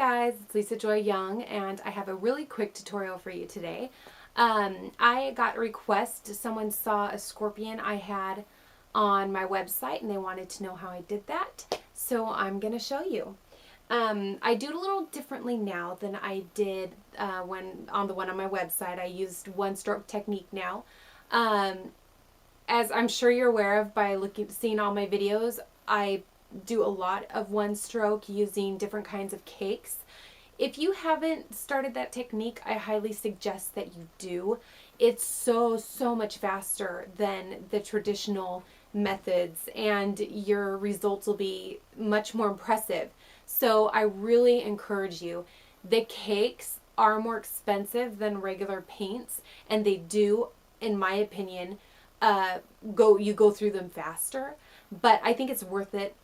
guys, it's Lisa Joy Young, and I have a really quick tutorial for you today. I got a request. Someone saw a scorpion I had on my website and they wanted to know how I did that, so I'm going to show you. I do it a little differently now than I did when on the one on my website. I used one-stroke technique now. As I'm sure you're aware of by seeing all my videos, I do a lot of one stroke using different kinds of cakes. If you haven't started that technique, I highly suggest that you do. It's so much faster than the traditional methods, and your results will be much more impressive. So I really encourage you. The cakes are more expensive than regular paints, and they do, in my opinion, you go through them faster, but I think it's worth it.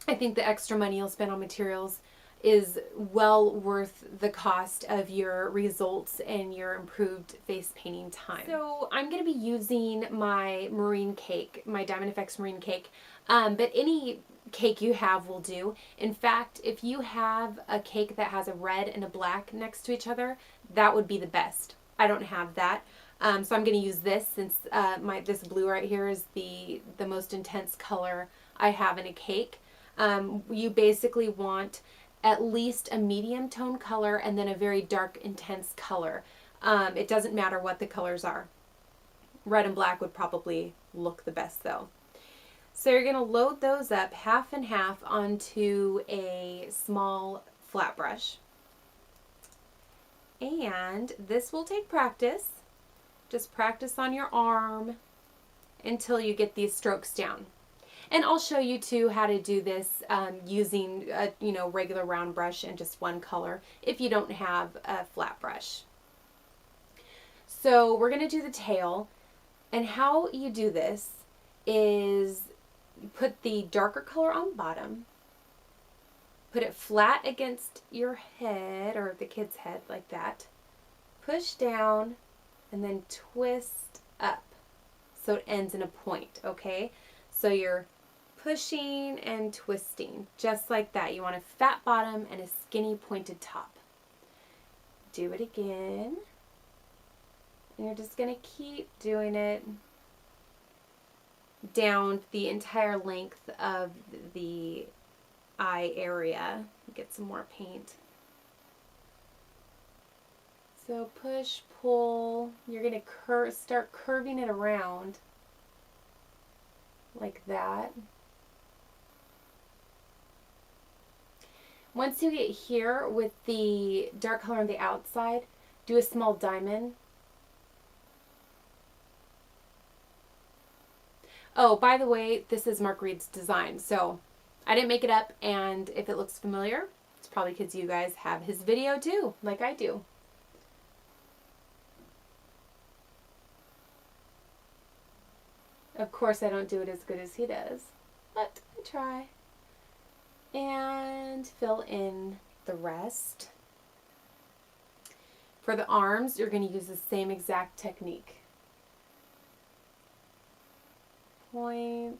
I think the extra money you'll spend on materials is well worth the cost of your results and your improved face painting time. So I'm going to be using my marine cake, my Diamond FX marine cake, but any cake you have will do. In fact, if you have a cake that has a red and a black next to each other, that would be the best. I don't have that. So I'm going to use this since this blue right here is the most intense color I have in a cake. You basically want at least a medium tone color and then a very dark, intense color. It doesn't matter what the colors are. Red and black would probably look the best though. So you're going to load those up half and half onto a small flat brush. And this will take practice. Just practice on your arm until you get these strokes down. And I'll show you too how to do this using a regular round brush and just one color if you don't have a flat brush. So we're going to do the tail, and how you do this is you put the darker color on bottom, put it flat against your head or the kid's head like that, push down, and then twist up so it ends in a point, okay? So you're pushing and twisting, just like that. You want a fat bottom and a skinny pointed top. Do it again. And you're just going to keep doing it down the entire length of the eye area. Get some more paint. So push, pull. You're going to start curving it around like that. Once you get here with the dark color on the outside, do a small diamond. Oh, by the way, this is Mark Reed's design, so I didn't make it up, and if it looks familiar, it's probably because you guys have his video too, like I do. Of course, I don't do it as good as he does, but I try. And fill in the rest. For the arms, you're going to use the same exact technique. Point,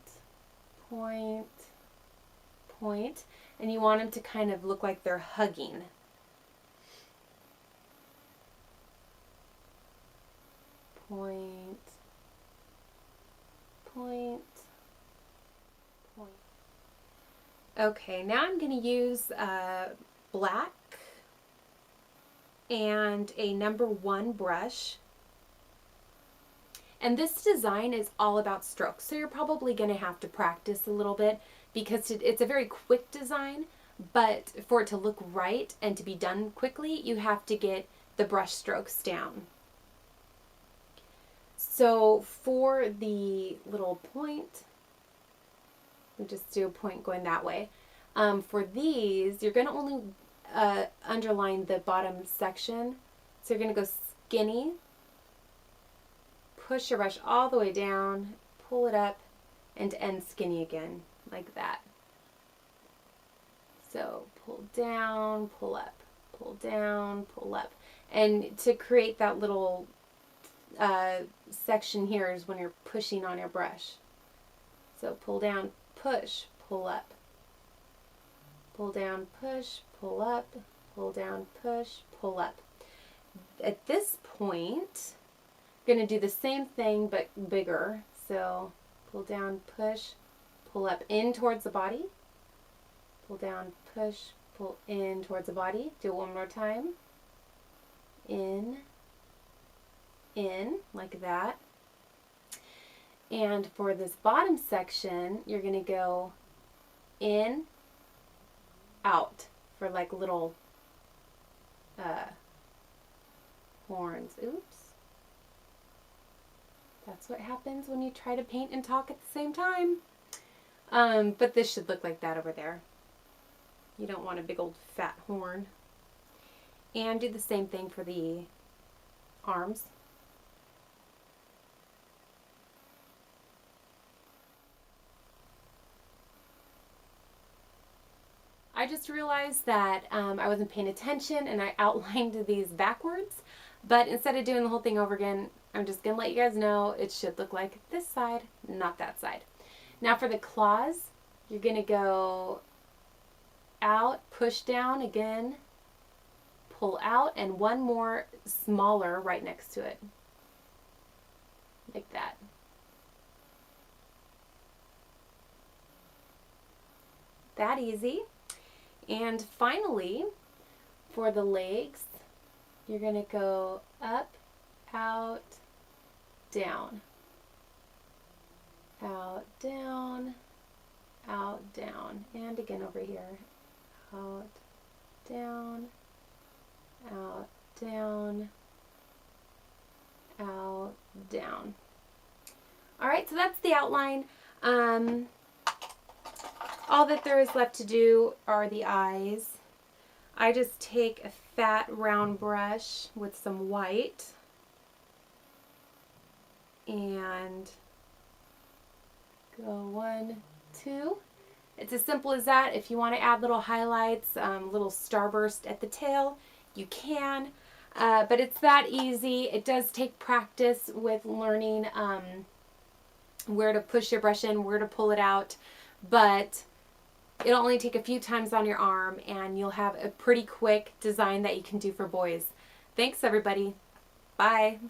point, point. And you want them to kind of look like they're hugging. Point, point, point. Okay, now I'm going to use black and a #1 brush. And this design is all about strokes, so you're probably going to have to practice a little bit because it's a very quick design, but for it to look right and to be done quickly, you have to get the brush strokes down. So for the little point, we just do a point going that way. For these, you're going to only underline the bottom section. So you're going to go skinny, push your brush all the way down, pull it up, and end skinny again, like that. So pull down, pull up, pull down, pull up. And to create that little section here is when you're pushing on your brush. So pull down, push, pull up. Pull down, push, pull up, pull down, push, pull up. At this point, I'm going to do the same thing but bigger. So pull down, push, pull up in towards the body. Pull down, push, pull in towards the body. Do it one more time. In, like that. And for this bottom section, you're going to go in, out for like little horns. Oops. That's what happens when you try to paint and talk at the same time. But this should look like that over there. You don't want a big old fat horn. And do the same thing for the arms. I just realized that I wasn't paying attention and I outlined these backwards. But instead of doing the whole thing over again, I'm just going to let you guys know it should look like this side, not that side. Now for the claws, you're going to go out, push down again, pull out, and one more smaller right next to it. Like that. That easy. And finally, for the legs, you're going to go up, out, down. Out, down, out, down. And again over here. Out, down, out, down, out, down. All right, so that's the outline. All that there is left to do are the eyes. I just take a fat round brush with some white and go 1, 2. It's as simple as that. If you want to add little highlights, little starburst at the tail, you can. But it's that easy. It does take practice with learning where to push your brush in, where to pull it out. But it'll only take a few times on your arm and you'll have a pretty quick design that you can do for boys. Thanks everybody. Bye.